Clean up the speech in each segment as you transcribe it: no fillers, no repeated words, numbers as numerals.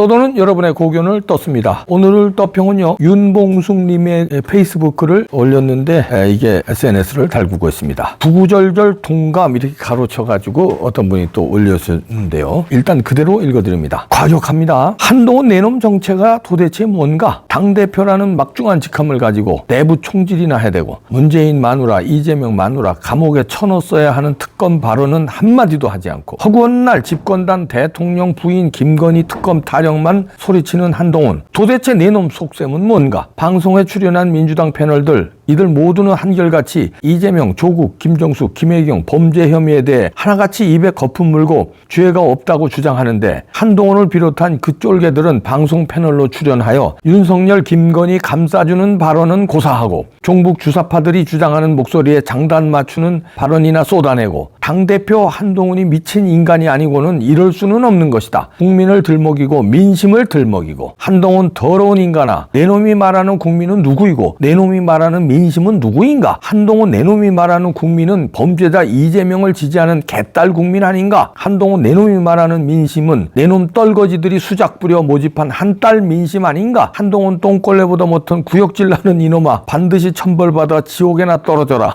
떠도는 여러분의 고견을 떴습니다. 오늘 떠평은요, 윤봉숙님의 페이스북글을 올렸는데 이게 SNS를 달구고 있습니다. 구구절절 동감 이렇게 가로쳐가지고 어떤 분이 또 올렸는데요. 일단 그대로 읽어드립니다. 과격합니다. 한동훈 내놈 정체가 도대체 뭔가? 당대표라는 막중한 직함을 가지고 내부 총질이나 해대고 문재인 마누라, 이재명 마누라 감옥에 쳐넣었어야 하는 특검 발언은 한마디도 하지 않고 허구한 날 집권당 대통령 부인 김건희 특검 타령만 소리치는 한동훈. 도대체 내놈 속셈은 뭔가? 방송에 출연한 민주당 패널들 이들 모두는 한결같이 이재명, 조국, 김정숙, 김혜경 범죄 혐의에 대해 하나같이 입에 거품 물고 죄가 없다고 주장하는데 한동훈을 비롯한 그 쫄개들은 방송 패널로 출연하여 윤석열, 김건희 감싸주는 발언은 고사하고 종북 주사파들이 주장하는 목소리에 장단 맞추는 발언이나 쏟아내고 당대표 한동훈이 미친 인간이 아니고는 이럴 수는 없는 것이다. 국민을 들먹이고 민심을 들먹이고 한동훈 더러운 인간아, 내놈이 말하는 국민은 누구이고 내놈이 말하는 민심은 누구인가? 한동훈 내놈이 말하는 국민은 범죄자 이재명을 지지하는 개딸 국민 아닌가? 한동훈 내놈이 말하는 민심은 내놈 떨거지들이 수작 부려 모집한 한딸 민심 아닌가? 한동훈 똥걸레보다 못한 구역질 나는 이놈아, 반드시 천벌받아 지옥에나 떨어져라.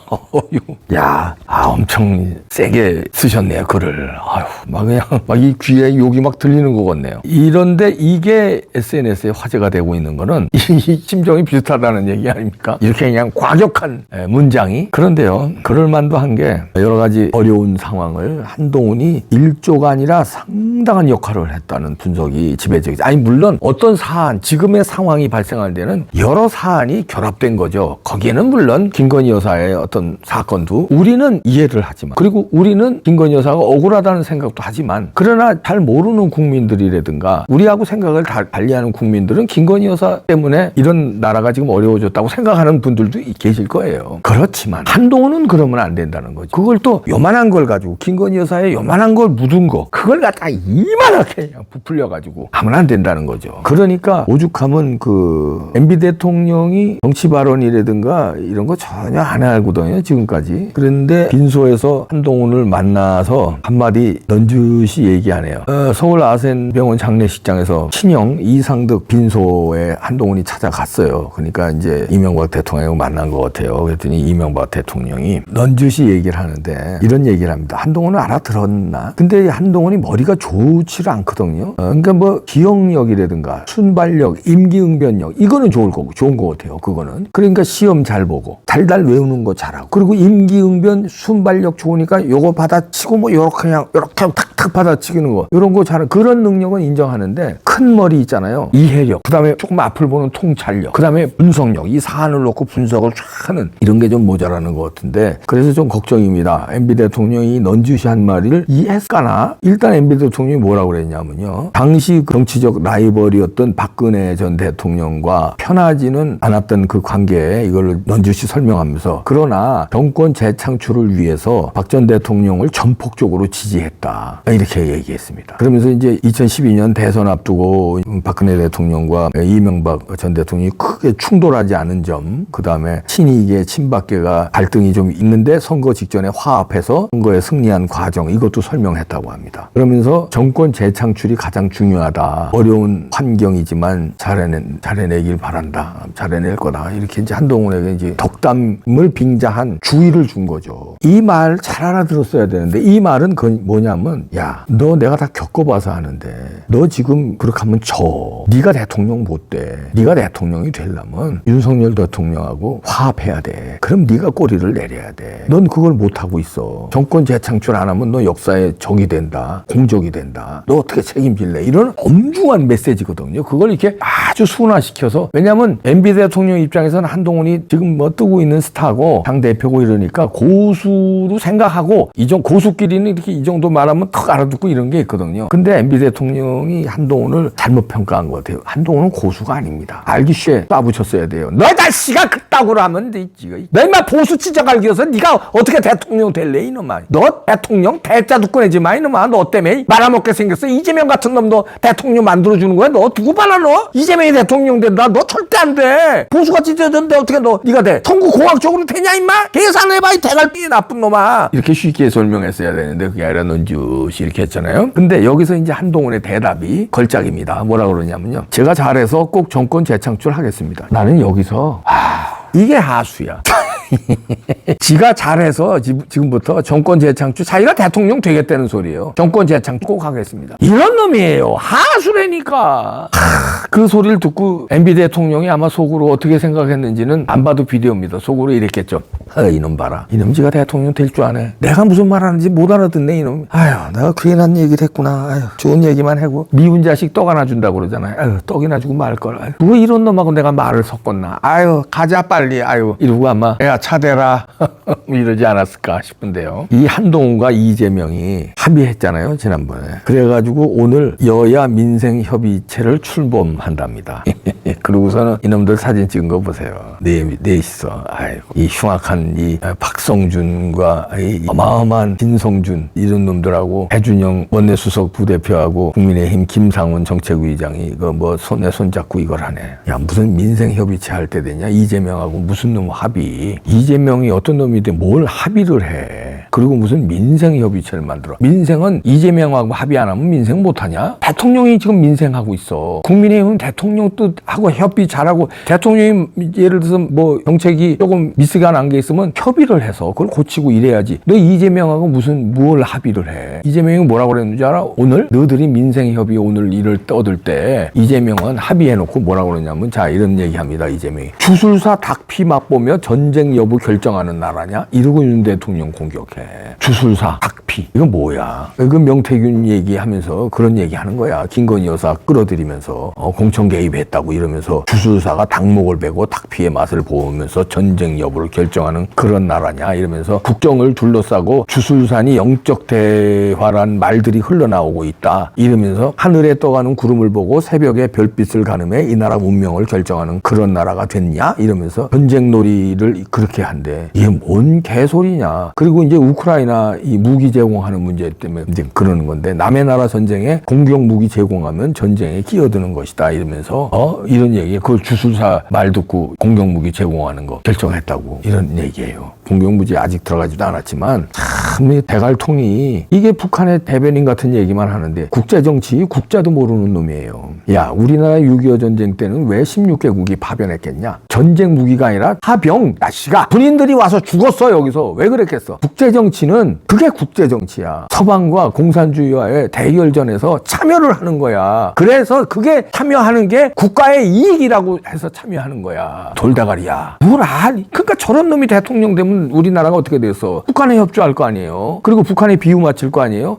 야, 엄청 세게 쓰셨네요, 글을. 막 그냥 막 이 귀에 욕이 막 들리는 것 같네요. 이런데 이게 SNS에 화제가 되고 있는 거는 이 심정이 비슷하다는 얘기 아닙니까? 이렇게 그냥 과격한 문장이. 그런데요, 그럴 만도 한 게 여러 가지 어려운 상황을 한동훈이 일조가 아니라 상당한 역할을 했다는 분석이 지배적이죠. 아니 물론 어떤 사안, 지금의 상황이 발생할 때는 여러 사안이 결합된 거죠. 거기에는 물론 김건희 여사의 어떤 사건도 우리는 이해를 하지만, 그리고 우리는 김건희 여사가 억울하다는 생각도 하지만, 그러나 잘 모르는 국민들이라든가 우리하고 생각을 달리하는 국민들은 김건희 여사 때문에 이런 나라가 지금 어려워졌다고 생각하는 분들도 계실 거예요. 그렇지만 한동훈은 그러면 안 된다는 거죠. 그걸 또 요만한 걸 가지고 김건희 여사의 요만한 걸 묻은 거, 그걸 갖다 이만하게 그냥 부풀려 가지고 하면 안 된다는 거죠. 그러니까 오죽하면 그 MB 대통령이 정치 발언이라든가 이런 거 전혀 안 하거든요, 지금까지. 그런데 빈소에서 한동훈을 만나서 한마디 넌주시 얘기하네요. 서울 아센병원 장례식장에서 친형 이상득 빈소에 한동훈이 찾아갔어요. 그러니까 이제 이명박 대통령하고 만난 것 같아요. 그랬더니 이명박 대통령이 넌주시 얘기를 하는데 이런 얘기를 합니다. 한동훈은 알아들었나? 근데 한동훈이 머리가 좋지를 않거든요. 그러니까 뭐 기억력이라든가 순발력, 임기응변력 이거는 좋은 거 같아요. 그거는. 그러니까 시험 잘 보고 달달 외우는 거 잘하고, 그리고 임기응변 순발력 좋으니까 요거 받아치고 뭐 요렇게 그냥 요렇게 탁탁 받아치기는 거, 요런 거 잘하는 그런 능력은 인정하는데, 큰 머리 있잖아요. 이해력, 그 다음에 조금 앞을 보는 통찰력, 그 다음에 분석력, 이 사안을 놓고 분석을 쫙 하는 이런 게 좀 모자라는 것 같은데, 그래서 좀 걱정입니다. MB 대통령이 넌주시한 말을 이해했까나? 일단 MB 대통령이 뭐라고 그랬냐면요, 당시 정치적 라이벌이었던 박근혜 전 대통령과 편하지는 않았던 그 관계에 이걸 넌주시 설명하면서, 그러나 정권 재창출을 위해서 박 전 대통령을 전폭적으로 지지했다, 이렇게 얘기했습니다. 그러면서 이제 2012년 대선 앞두고 박근혜 대통령과 이명박 전 대통령이 크게 충돌하지 않은 점, 그 다음에 친이계 친박계가 갈등이 좀 있는데 선거 직전에 화합해서 선거에 승리한 과정, 이것도 설명했다고 합니다. 그러면서 정권 재창출이 가장 중요하다, 어려운 환경이지만 잘해내길 바란다, 잘해낼 거다, 이렇게 이제 한동훈에게 이제 덕담을 빙자한 주의를 준 거죠. 이 말 잘 알아들었어야 되는데, 이 말은 뭐냐면, 야, 너 내가 다 겪어봐서 하는데 너 지금 그렇게 하면 네가 대통령 못 돼. 네가 대통령이 되려면 윤석열 대통령하고 화합해야 돼. 그럼 네가 꼬리를 내려야 돼. 넌 그걸 못하고 있어. 정권 재창출 안 하면 너 역사의 적이 된다, 공적이 된다. 너 어떻게 책임질래? 이런 엄중한 메시지거든요. 그걸 이렇게 아주 순화시켜서, 왜냐하면 MB 대통령 입장에서는 한동훈이 지금 뭐 뜨고 있는 스타고 당대표고 이러니까 고수로 생각하고, 고수끼리는 이렇게 이 정도 말하면 턱 알아듣고 이런 게 있거든요. 근데 MB 대통령이 한동훈을 잘못 평가한 것 같아요. 한동훈은 고수가 아닙니다. 알기 쉽게 쏴붙였어야 돼요. 너 자식아, 그따 공작으로 하면 되지. 너 인마 보수 치자 갈기여서 네가 어떻게 대통령 될래 이놈아. 너 대통령 대자도 꺼내지 마 이놈아. 너 때문에 말아먹게 생겼어. 이재명 같은 놈도 대통령 만들어주는 거야. 너 누구 봐라 너. 이재명이 대통령 된다. 너 절대 안 돼. 보수같이 되던데 어떻게 네가 돼. 천구공학적으로 되냐 임마. 계산해봐 이 대갈비 나쁜 놈아. 이렇게 쉽게 설명했어야 되는데 그게 아니라 넌주시 이렇게 했잖아요. 근데 여기서 이제 한동훈의 대답이 걸작입니다. 뭐라 그러냐면요. 제가 잘해서 꼭 정권 재창출하겠습니다. 나는 여기서 이게 하수야. 지가 잘해서 지금부터 정권 재창출 자기가 대통령 되겠다는 소리예요. 정권 재창출 꼭 하겠습니다. 이런 놈이에요. 하수라니까. 그 소리를 듣고 MB 대통령이 아마 속으로 어떻게 생각했는지는 안 봐도 비디오입니다. 속으로 이랬겠죠. 이놈 봐라. 이놈 지가 대통령 될 줄 아네. 내가 무슨 말 하는지 못 알아듣네 이놈. 아휴 내가 그게 난 얘기를 했구나. 아휴 좋은 얘기만 하고 미운 자식 떡 하나 준다고 그러잖아요. 아휴 떡이나 주고 말걸. 왜 이런 놈하고 내가 말을 섞었나. 아휴 가자 빨리. 아휴 이러고 아마 야 차대라 이러지 않았을까 싶은데요. 이 한동훈과 이재명이 합의했잖아요 지난번에. 그래가지고 오늘 여야 민생협의체를 출범한답니다. 그러고서는 이놈들 사진 찍은 거 보세요. 넷이서 아이고 이 흉악한 이 박성준과 이 어마어마한 김성준 이런 놈들하고 배준영 원내수석 부대표하고 국민의힘 김상원 정책위원장이 이거 뭐 손에 손잡고 이걸 하네. 야 무슨 민생협의체 할 때 되냐. 이재명하고 무슨 놈 합의. 이재명이 어떤 놈인데 뭘 합의를 해. 그리고 무슨 민생협의체를 만들어. 민생은 이재명하고 합의 안 하면 민생 못하냐? 대통령이 지금 민생하고 있어. 국민의힘은 대통령 뜻하고 협의 잘하고 대통령이 예를 들어서 뭐 정책이 조금 미스가 난 게 있으면 협의를 해서 그걸 고치고 이래야지. 너 이재명하고 뭘 합의를 해. 이재명이 뭐라고 그랬는지 알아? 오늘 너희들이 민생협의 오늘 일을 떠들 때 이재명은 합의해놓고 뭐라고 그러냐면 자 이런 얘기합니다. 이재명이. 주술사 닭피 맛보며 전쟁 여부 결정하는 나라냐? 이러고 윤 대통령 공격해. 주술사 닭피. 이건 뭐야? 이거 명태균 얘기하면서 그런 얘기하는 거야. 김건희 여사 끌어들이면서 공천 개입했다고 이러면서 주술사가 닭목을 베고 닭피의 맛을 보면서 전쟁 여부를 결정하는 그런 나라냐 이러면서 국경을 둘러싸고 주술산이 영적 대화란 말들이 흘러나오고 있다 이러면서 하늘에 떠가는 구름을 보고 새벽에 별빛을 가늠해 이 나라 운명을 결정하는 그런 나라가 됐냐 이러면서 전쟁 놀이를 그렇게 한대. 이게 뭔 개소리냐. 그리고 이제 우크라이나 이 무기 제공하는 문제 때문에 이제 그러는 건데 남의 나라 전쟁에 공격 무기 제공하면 전쟁에 끼어드는 것이다 이러면서 이런 얘기. 그걸 주술사 말 듣고 공격 무기 제공하는 거 결정했다고 이런 얘기예요. 공격 무기 아직 들어가지도 않았지만 참 대갈통이 이게 북한의 대변인 같은 얘기만 하는데 국제정치 국자도 모르는 놈이에요. 야 우리나라 6.25 전쟁 때는 왜 16개국이 파병했겠냐. 전쟁 무기가 아니라 파병. 야씨가 군인들이 와서 죽었어 여기서. 왜 그랬겠어. 국제정치는 그게 국제정치야. 서방과 공산주의와의 대결전에서 참여를 하는 거야. 그래서 그게 참여하는 게 국가의 이익이라고 해서 참여하는 거야. 돌다가리야. 그러니까 저런 놈이 대통령 되면 우리나라가 어떻게 됐어. 북한에 협조할 거 아니에요. 그리고 북한에 비유 맞출 거 아니에요.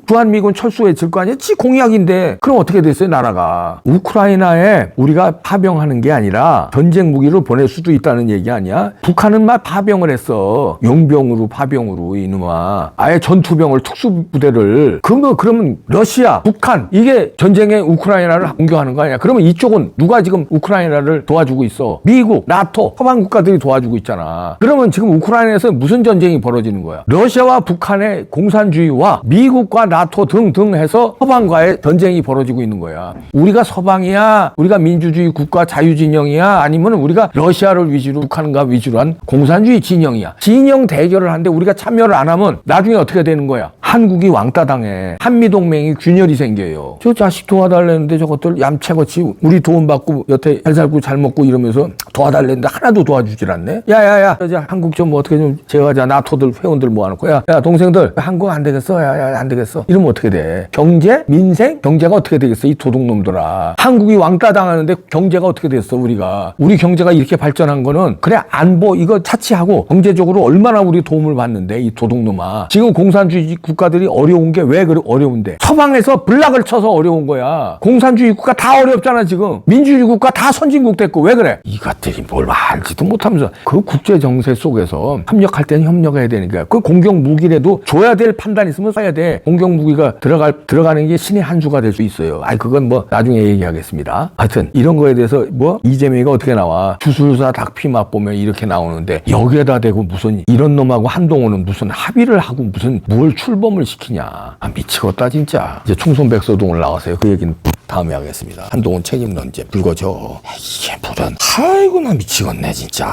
주한미군 철수해질 거 아니에요. 지 공약인데 그럼 어떻게 됐어요 나라가. 우크라이나에 우리가 파병하는 게 아니라 전쟁 무기를 보낼 수도 있다는 얘기 아니야. 북한은 막 파병을 했어. 용병으로 파병으로 이놈아. 아예 전투병을 특수부대를. 그러면 러시아 북한 이게 전쟁에 우크라이나를 공격하는 거 아니야. 그러면 이쪽은 누가 지금 우크라이나를 도와주고 있어. 미국 나토 서방 국가들이 도와주고 있잖아. 그러면 지금 우크라이나에서 무슨 전쟁이 벌어지는 거야. 러시아와 북한의 공산주의와 미국과 나토 등등 해서 서방과의 전쟁이 벌어지고 있는 거야. 우리가 서방이야 우리가 민주주의 국가 자유진영이야 아니면 우리가 러시아를 위주로 북한과 위주로 한 공산주의 진영이야. 진영 대결을 하는데 우리가 참여를 안 하면 나중에 어떻게 되는 거야. 한국이 왕따 당해. 한미동맹이 균열이 생겨요. 저 자식 도와달라는데 저것들 얌체같이 우리 도움 받고 여태 잘 살고 잘 먹고 이러면서 도와달라는데 하나도 도와주질 않네. 야야야 한국 좀 어떻게 좀 제어하자. 나토들 회원들 모아놓고 야 동생들 한국 안 되겠어. 야야 안 되겠어. 이러면 어떻게 돼. 경제 민생 경제가 어떻게 되겠어. 이 도둑놈들아. 한국이 왕따 당하는데 경제가 어떻게 됐어. 우리 경제가 이렇게 발전한 거는 그래 안보 이거 차치하고 경제적으로 얼마나 우리 도움을 받는데 이 도둑놈아. 지금 공산주의 국가들이 어려운 게 왜 그래 어려운데. 서방에서 블락을 쳐서 어려운 거야. 공산주의 국가 다 어렵잖아 지금. 민주주의 국가 다 선진국 됐고 왜 그래. 이것들이 뭘 알지도 못하면서 그 국제 정세 속에서 협력할 때는 협력해야 되니까 그 공격 무기라도 줘야 될 판단이 있으면 써야 돼. 공격 무기가 들어가는 게 신의 한 수가 될 수 있어요. 그건 뭐 나중에 얘기하겠습니다. 하여튼 이런 거에 대해서 뭐 이재명이가 어떻게 나와? 주술사 닭피 맛보면 이렇게 나오는데 여기에다 대고 무슨 이런 놈하고 한동훈은 무슨 합의를 하고 무슨 뭘 출범을 시키냐. 미치겠다 진짜. 이제 충성백서동을 나가세요. 그 얘기는 다음에 하겠습니다. 한동훈 책임 넌제 불거져. 이게 무슨 아이고 나 미치겠네 진짜.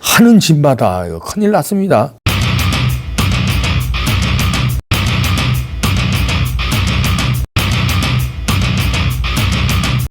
하는 짓마다 이거 큰일 났습니다.